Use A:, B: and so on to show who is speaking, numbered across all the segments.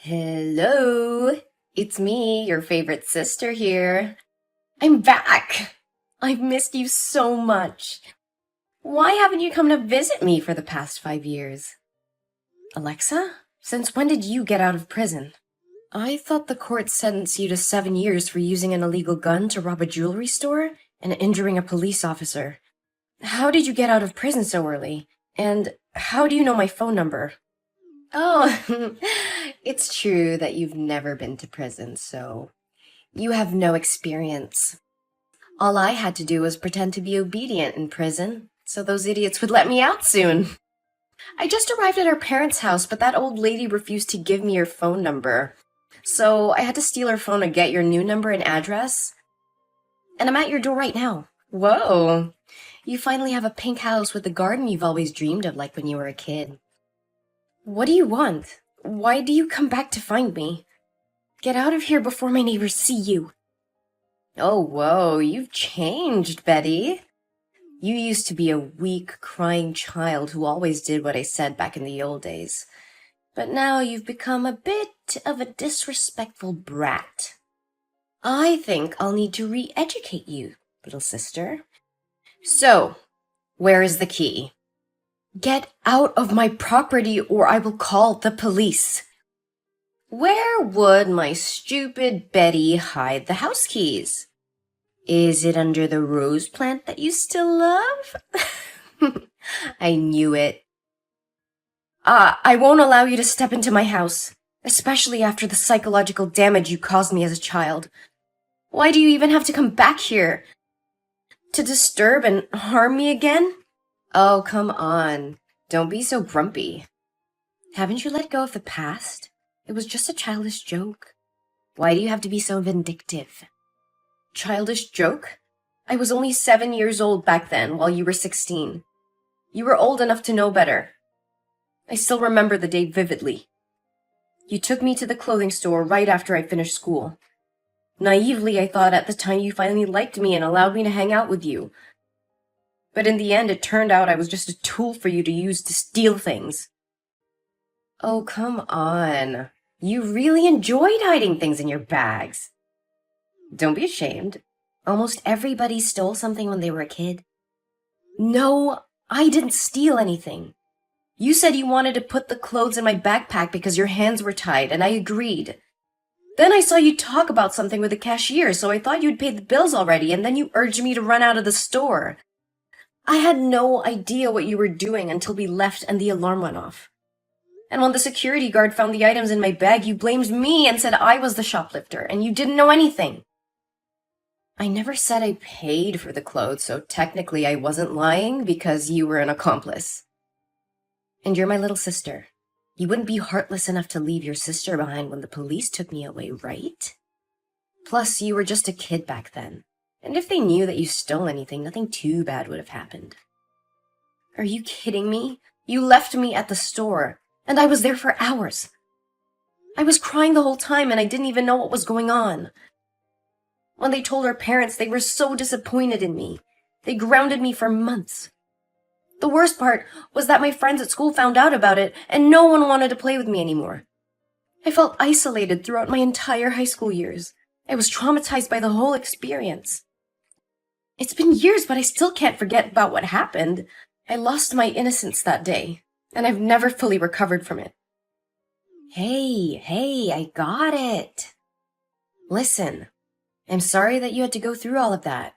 A: Hello, it's me, your favorite sister here. I'm back. I've missed you so much. Why haven't you come to visit me for the past 5 years? Alexa, since when did you get out of prison? I thought the court sentenced you to 7 years for using an illegal gun to rob a jewelry store and injuring a police officer. How did you get out of prison so early? And how do you know my phone number? Oh, it's true that you've never been to prison, so you have no experience. All I had to do was pretend to be obedient in prison, so those idiots would let me out soon. I just arrived at our parents' house, but that old lady refused to give me her phone number. So I had to steal her phone to get your new number and address. And I'm at your door right now. Whoa, you finally have a pink house with the garden you've always dreamed of, like when you were a kid. What do you want? Why do you come back to find me? Get out of here before my neighbors see you. Oh, whoa, you've changed, Betty. You used to be a weak, crying child who always did what I said back in the old days. But now you've become a bit of a disrespectful brat. I think I'll need to re-educate you, little sister. So, where is the key? Get out of my property or I will call the police. Where would my stupid Betty hide the house keys? Is it under the rose plant that you still love? I knew it. I won't allow you to step into my house, especially after the psychological damage you caused me as a child. Why do you even have to come back here? To disturb and harm me again? Oh, come on. Don't be so grumpy. Haven't you let go of the past? It was just a childish joke. Why do you have to be so vindictive? Childish joke? I was only 7 years old back then, while you were 16. You were old enough to know better. I still remember the day vividly. You took me to the clothing store right after I finished school. Naively, I thought at the time you finally liked me and allowed me to hang out with you. But in the end, it turned out I was just a tool for you to use to steal things. Oh, come on. You really enjoyed hiding things in your bags. Don't be ashamed. Almost everybody stole something when they were a kid. No, I didn't steal anything. You said you wanted to put the clothes in my backpack because your hands were tied, and I agreed. Then I saw you talk about something with the cashier, so I thought you'd paid the bills already, and then you urged me to run out of the store. I had no idea what you were doing until we left and the alarm went off. And when the security guard found the items in my bag, you blamed me and said I was the shoplifter, and you didn't know anything. I never said I paid for the clothes, so technically I wasn't lying because you were an accomplice. And you're my little sister. You wouldn't be heartless enough to leave your sister behind when the police took me away, right? Plus, you were just a kid back then. And if they knew that you stole anything, nothing too bad would have happened. Are you kidding me? You left me at the store, and I was there for hours. I was crying the whole time, and I didn't even know what was going on. When they told our parents, they were so disappointed in me. They grounded me for months. The worst part was that my friends at school found out about it, and no one wanted to play with me anymore. I felt isolated throughout my entire high school years. I was traumatized by the whole experience. It's been years, but I still can't forget about what happened. I lost my innocence that day, and I've never fully recovered from it. Hey, I got it. Listen, I'm sorry that you had to go through all of that.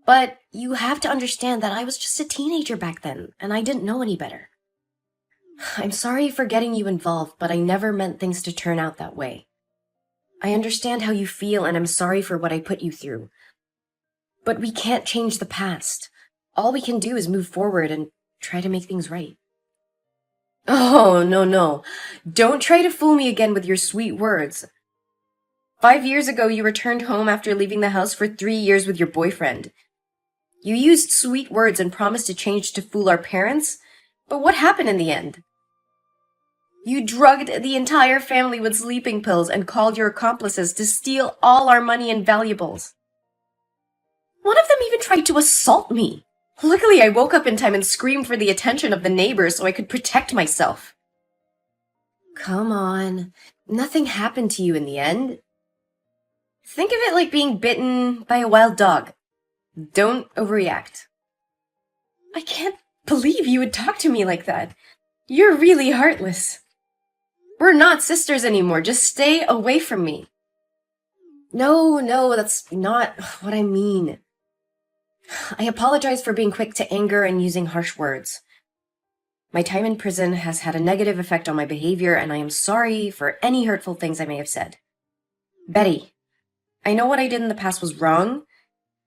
A: But you have to understand that I was just a teenager back then, and I didn't know any better. I'm sorry for getting you involved, but I never meant things to turn out that way. I understand how you feel, and I'm sorry for what I put you through. But we can't change the past. All we can do is move forward and try to make things right. Oh, no. Don't try to fool me again with your sweet words. 5 years ago, you returned home after leaving the house for 3 years with your boyfriend. You used sweet words and promised to change to fool our parents, but what happened in the end? You drugged the entire family with sleeping pills and called your accomplices to steal all our money and valuables. One of them even tried to assault me. Luckily, I woke up in time and screamed for the attention of the neighbors so I could protect myself. Come on. Nothing happened to you in the end. Think of it like being bitten by a wild dog. Don't overreact. I can't believe you would talk to me like that. You're really heartless. We're not sisters anymore. Just stay away from me. No, that's not what I mean. I apologize for being quick to anger and using harsh words. My time in prison has had a negative effect on my behavior, and I am sorry for any hurtful things I may have said. Betty, I know what I did in the past was wrong,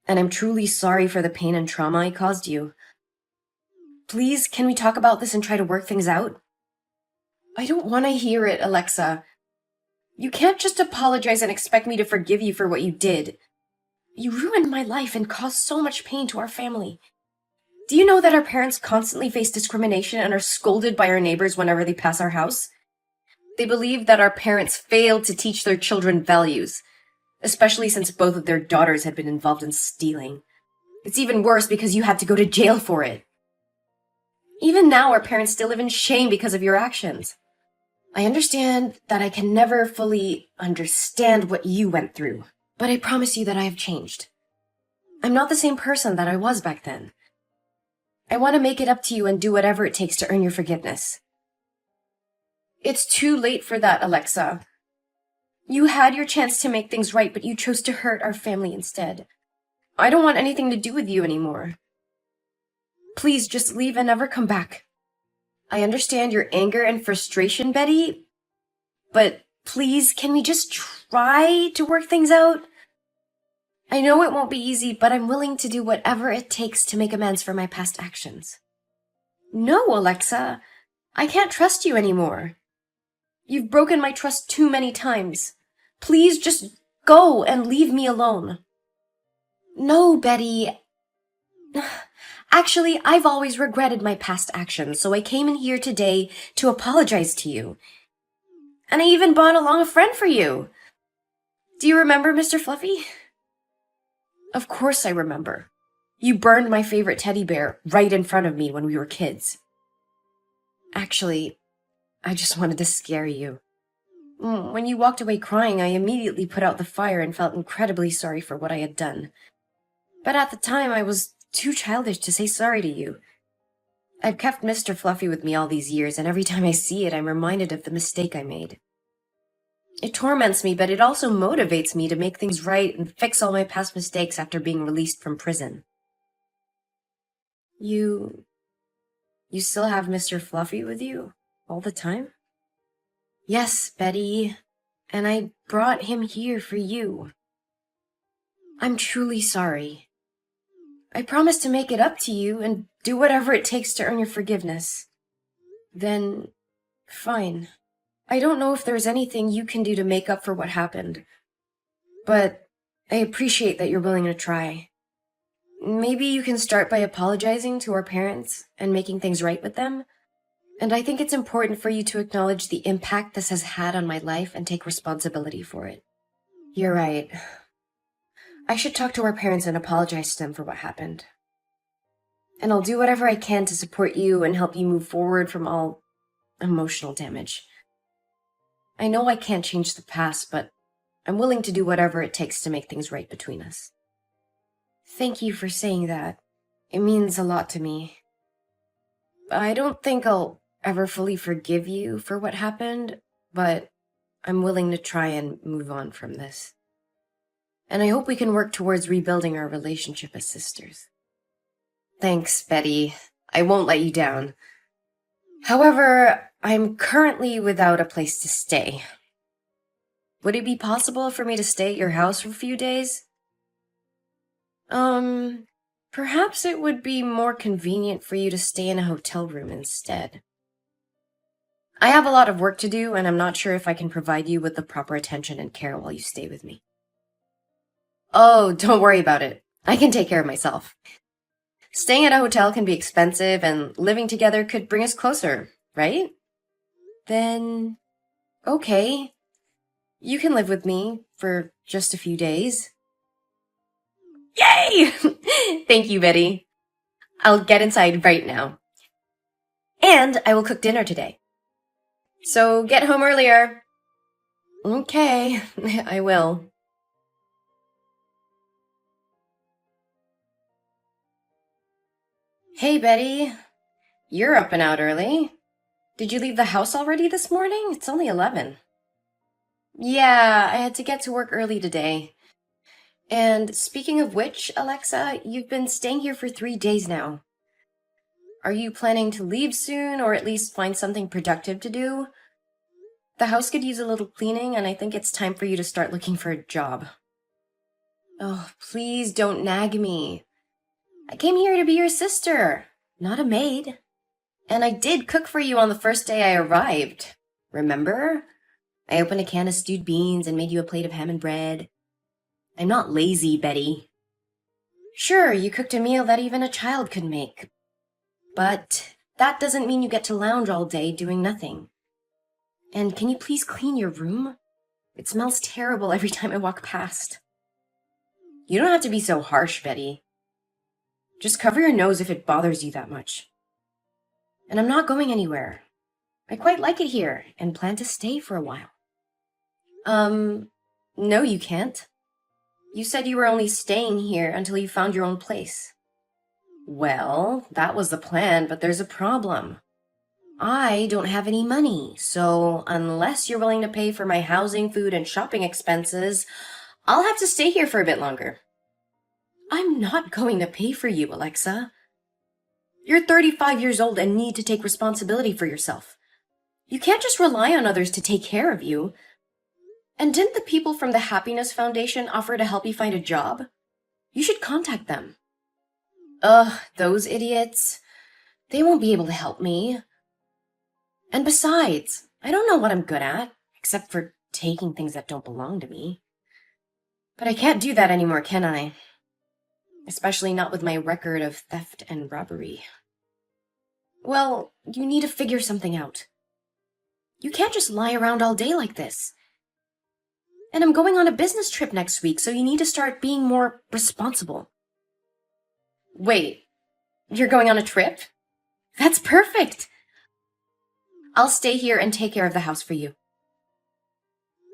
A: and I'm truly sorry for the pain and trauma I caused you. Please, can we talk about this and try to work things out? I don't want to hear it, Alexa. You can't just apologize and expect me to forgive you for what you did. You ruined my life and caused so much pain to our family. Do you know that our parents constantly face discrimination and are scolded by our neighbors whenever they pass our house? They believe that our parents failed to teach their children values, especially since both of their daughters had been involved in stealing. It's even worse because you had to go to jail for it. Even now, our parents still live in shame because of your actions. I understand that I can never fully understand what you went through, but I promise you that I have changed. I'm not the same person that I was back then. I want to make it up to you and do whatever it takes to earn your forgiveness. It's too late for that, Alexa. You had your chance to make things right, but you chose to hurt our family instead. I don't want anything to do with you anymore. Please just leave and never come back. I understand your anger and frustration, Betty, but please, can we just try to work things out? I know it won't be easy, but I'm willing to do whatever it takes to make amends for my past actions. No, Alexa, I can't trust you anymore. You've broken my trust too many times. Please just go and leave me alone. No, Betty. Actually, I've always regretted my past actions, so I came in here today to apologize to you. And I even brought along a friend for you. Do you remember Mr. Fluffy? Of course I remember. You burned my favorite teddy bear right in front of me when we were kids. Actually, I just wanted to scare you. When you walked away crying, I immediately put out the fire and felt incredibly sorry for what I had done. But at the time, I was too childish to say sorry to you. I've kept Mr. Fluffy with me all these years, and every time I see it, I'm reminded of the mistake I made. It torments me, but it also motivates me to make things right and fix all my past mistakes after being released from prison. You still have Mr. Fluffy with you all the time? Yes, Betty, and I brought him here for you. I'm truly sorry. I promise to make it up to you and do whatever it takes to earn your forgiveness. Then, fine. I don't know if there's anything you can do to make up for what happened, but I appreciate that you're willing to try. Maybe you can start by apologizing to our parents and making things right with them. And I think it's important for you to acknowledge the impact this has had on my life and take responsibility for it. You're right. I should talk to our parents and apologize to them for what happened. And I'll do whatever I can to support you and help you move forward from all emotional damage. I know I can't change the past, but I'm willing to do whatever it takes to make things right between us. Thank you for saying that. It means a lot to me. I don't think I'll ever fully forgive you for what happened, but I'm willing to try and move on from this. And I hope we can work towards rebuilding our relationship as sisters. Thanks, Betty. I won't let you down. However, I'm currently without a place to stay. Would it be possible for me to stay at your house for a few days? Perhaps it would be more convenient for you to stay in a hotel room instead. I have a lot of work to do, and I'm not sure if I can provide you with the proper attention and care while you stay with me. Oh, don't worry about it. I can take care of myself. Staying at a hotel can be expensive, and living together could bring us closer, right? Then, okay. You can live with me for just a few days. Yay! Thank you, Betty. I'll get inside right now. And I will cook dinner today. So get home earlier. Okay, I will. Hey, Betty. You're up and out early. Did you leave the house already this morning? It's only 11. Yeah, I had to get to work early today. And speaking of which, Alexa, you've been staying here for 3 days now. Are you planning to leave soon or at least find something productive to do? The house could use a little cleaning, and I think it's time for you to start looking for a job. Oh, please don't nag me. I came here to be your sister, not a maid. And I did cook for you on the first day I arrived. Remember? I opened a can of stewed beans and made you a plate of ham and bread. I'm not lazy, Betty. Sure, you cooked a meal that even a child could make. But that doesn't mean you get to lounge all day doing nothing. And can you please clean your room? It smells terrible every time I walk past. You don't have to be so harsh, Betty. Just cover your nose if it bothers you that much. And I'm not going anywhere. I quite like it here and plan to stay for a while. No, you can't. You said you were only staying here until you found your own place. Well, that was the plan, but there's a problem. I don't have any money, so unless you're willing to pay for my housing, food, and shopping expenses, I'll have to stay here for a bit longer. I'm not going to pay for you, Alexa. You're 35 years old and need to take responsibility for yourself. You can't just rely on others to take care of you. And didn't the people from the Happiness Foundation offer to help you find a job? You should contact them. Ugh, those idiots. They won't be able to help me. And besides, I don't know what I'm good at, except for taking things that don't belong to me. But I can't do that anymore, can I? Especially not with my record of theft and robbery. Well, you need to figure something out. You can't just lie around all day like this. And I'm going on a business trip next week, so you need to start being more responsible. Wait, you're going on a trip? That's perfect! I'll stay here and take care of the house for you.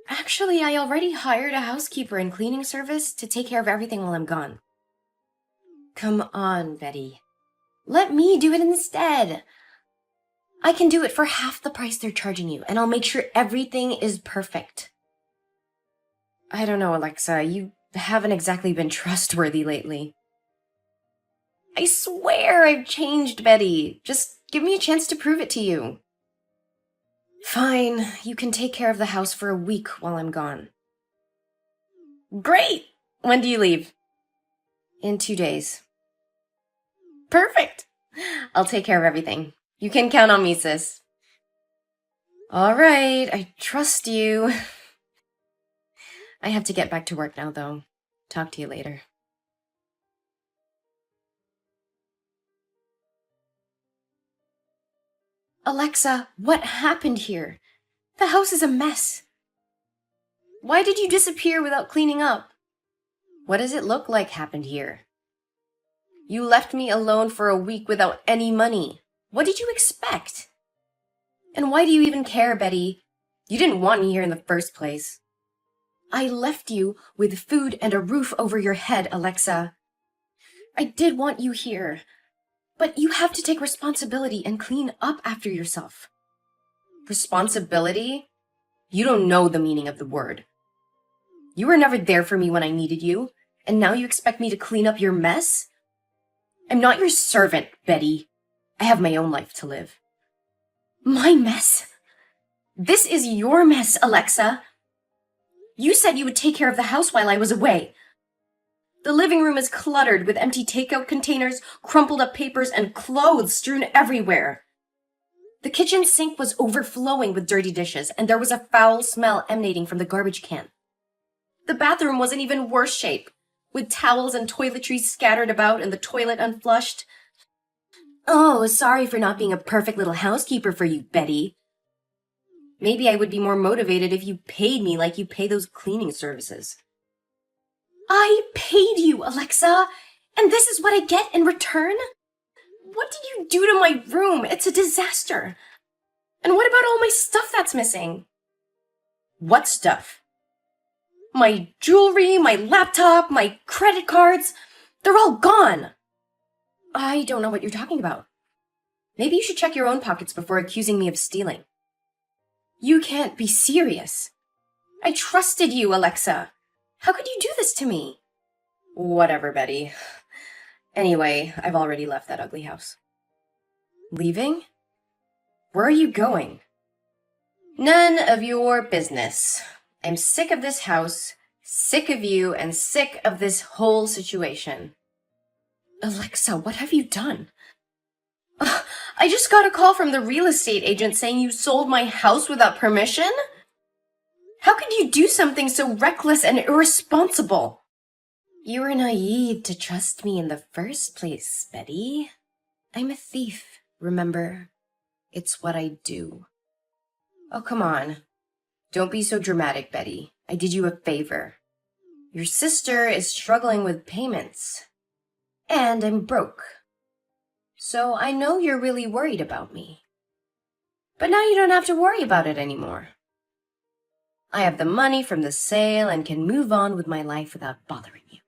A: Actually, I already hired a housekeeper and cleaning service to take care of everything while I'm gone. Come on, Betty. Let me do it instead. I can do it for half the price they're charging you, and I'll make sure everything is perfect. I don't know, Alexa. You haven't exactly been trustworthy lately. I swear I've changed, Betty. Just give me a chance to prove it to you. Fine, you can take care of the house for a week while I'm gone. Great! When do you leave? In 2 days. Perfect! I'll take care of everything. You can count on me, sis. All right, I trust you. I have to get back to work now, though. Talk to you later. Alexa, what happened here? The house is a mess. Why did you disappear without cleaning up? What does it look like happened here? You left me alone for a week without any money. What did you expect? And why do you even care, Betty? You didn't want me here in the first place. I left you with food and a roof over your head, Alexa. I did want you here, but you have to take responsibility and clean up after yourself. Responsibility? You don't know the meaning of the word. You were never there for me when I needed you, and now you expect me to clean up your mess? I'm not your servant, Betty. I have my own life to live. My mess? This is your mess, Alexa. You said you would take care of the house while I was away. The living room is cluttered with empty takeout containers, crumpled up papers, and clothes strewn everywhere. The kitchen sink was overflowing with dirty dishes, and there was a foul smell emanating from the garbage can. The bathroom was in even worse shape, with towels and toiletries scattered about and the toilet unflushed. Oh, sorry for not being a perfect little housekeeper for you, Betty. Maybe I would be more motivated if you paid me like you pay those cleaning services. I paid you, Alexa, and this is what I get in return? What did you do to my room? It's a disaster. And what about all my stuff that's missing? What stuff? My jewelry, my laptop, my credit cards, they're all gone. I don't know what you're talking about. Maybe you should check your own pockets before accusing me of stealing. You can't be serious. I trusted you, Alexa. How could you do this to me? Whatever, Betty. Anyway, I've already left that ugly house. Leaving? Where are you going? None of your business. I'm sick of this house, sick of you, and sick of this whole situation. Alexa, what have you done? I just got a call from the real estate agent saying you sold my house without permission? How could you do something so reckless and irresponsible? You were naive to trust me in the first place, Betty. I'm a thief, remember? It's what I do. Oh, come on. Don't be so dramatic, Betty. I did you a favor. Your sister is struggling with payments. And I'm broke. So I know you're really worried about me. But now you don't have to worry about it anymore. I have the money from the sale and can move on with my life without bothering you.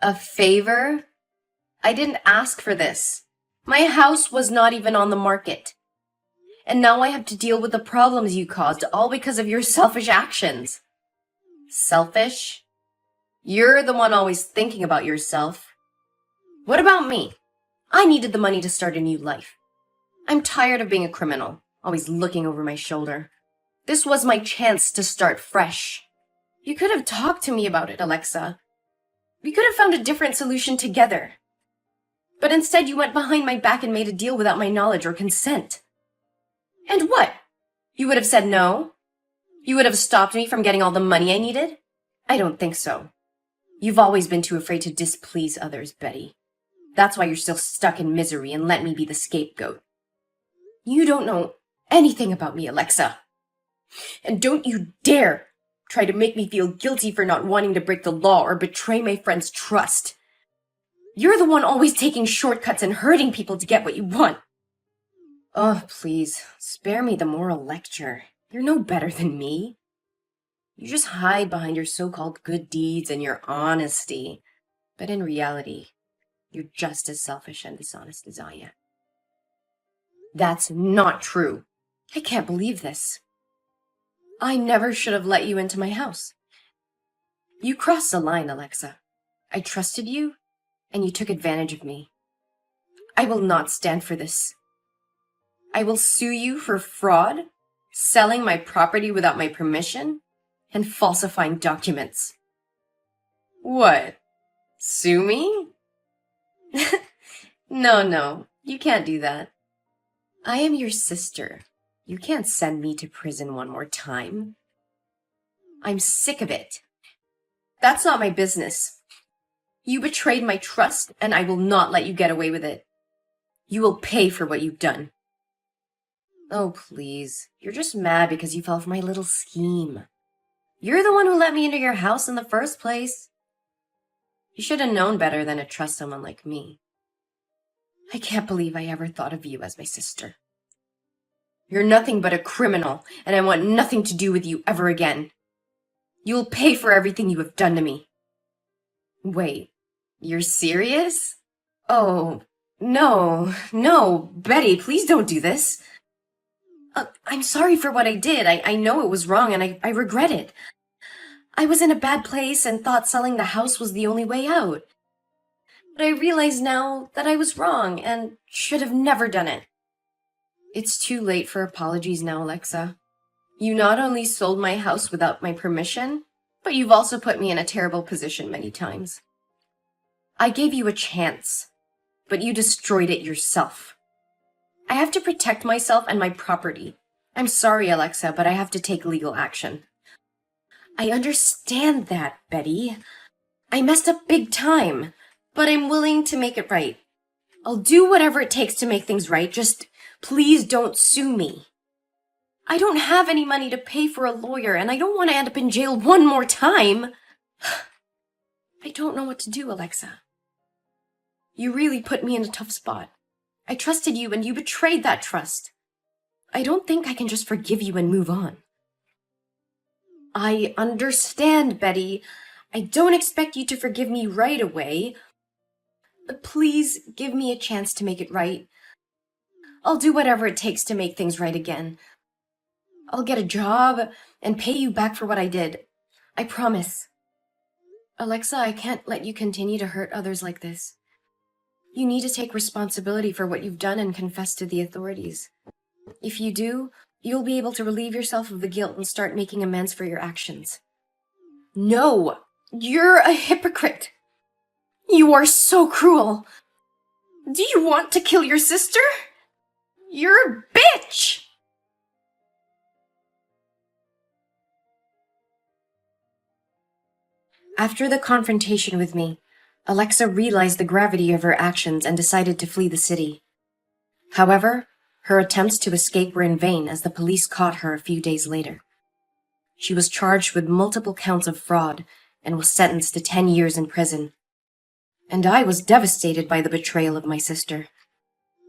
A: A favor? I didn't ask for this. My house was not even on the market. And now I have to deal with the problems you caused, all because of your selfish actions. Selfish? You're the one always thinking about yourself. What about me? I needed the money to start a new life. I'm tired of being a criminal, always looking over my shoulder. This was my chance to start fresh. You could have talked to me about it, Alexa. We could have found a different solution together. But instead you went behind my back and made a deal without my knowledge or consent. And what? You would have said no? You would have stopped me from getting all the money I needed? I don't think so. You've always been too afraid to displease others, Betty. That's why you're still stuck in misery and let me be the scapegoat. You don't know anything about me, Alexa. And don't you dare try to make me feel guilty for not wanting to break the law or betray my friend's trust. You're the one always taking shortcuts and hurting people to get what you want. Oh, please, spare me the moral lecture. You're no better than me. You just hide behind your so-called good deeds and your honesty. But in reality, you're just as selfish and dishonest as I am. That's not true. I can't believe this. I never should have let you into my house. You crossed the line, Alexa. I trusted you, and you took advantage of me. I will not stand for this. I will sue you for fraud, selling my property without my permission, and falsifying documents. What? Sue me? No, you can't do that. I am your sister. You can't send me to prison one more time. I'm sick of it. That's not my business. You betrayed my trust, and I will not let you get away with it. You will pay for what you've done. Oh, please. You're just mad because you fell for my little scheme. You're the one who let me into your house in the first place. You should have known better than to trust someone like me. I can't believe I ever thought of you as my sister. You're nothing but a criminal, and I want nothing to do with you ever again. You will pay for everything you have done to me. Wait, you're serious? Oh, no, Betty, please don't do this. I'm sorry for what I did. I know it was wrong, and I regret it. I was in a bad place and thought selling the house was the only way out. But I realize now that I was wrong and should have never done it. It's too late for apologies now, Alexa. You not only sold my house without my permission, but you've also put me in a terrible position many times. I gave you a chance, but you destroyed it yourself. I have to protect myself and my property. I'm sorry, Alexa, but I have to take legal action. I understand that, Betty. I messed up big time, but I'm willing to make it right. I'll do whatever it takes to make things right. Just please don't sue me. I don't have any money to pay for a lawyer, and I don't want to end up in jail one more time. I don't know what to do, Alexa. You really put me in a tough spot. I trusted you, and you betrayed that trust. I don't think I can just forgive you and move on. I understand, Betty. I don't expect you to forgive me right away. But please give me a chance to make it right. I'll do whatever it takes to make things right again. I'll get a job and pay you back for what I did. I promise. Alexa, I can't let you continue to hurt others like this. You need to take responsibility for what you've done and confess to the authorities. If you do, you'll be able to relieve yourself of the guilt and start making amends for your actions. No! You're a hypocrite! You are so cruel! Do you want to kill your sister? You're a bitch! After the confrontation with me, Alexa realized the gravity of her actions and decided to flee the city. However, her attempts to escape were in vain as the police caught her a few days later. She was charged with multiple counts of fraud and was sentenced to 10 years in prison. And I was devastated by the betrayal of my sister.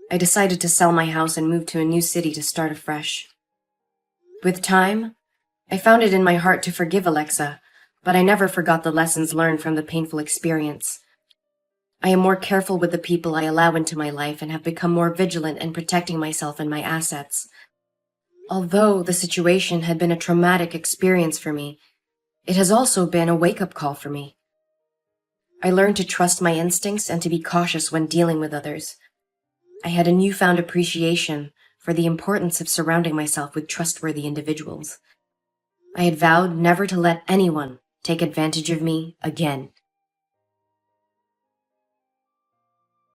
A: I decided to sell my house and move to a new city to start afresh. With time, I found it in my heart to forgive Alexa, but I never forgot the lessons learned from the painful experience. I am more careful with the people I allow into my life and have become more vigilant in protecting myself and my assets. Although the situation had been a traumatic experience for me, it has also been a wake-up call for me. I learned to trust my instincts and to be cautious when dealing with others. I had a newfound appreciation for the importance of surrounding myself with trustworthy individuals. I had vowed never to let anyone take advantage of me again.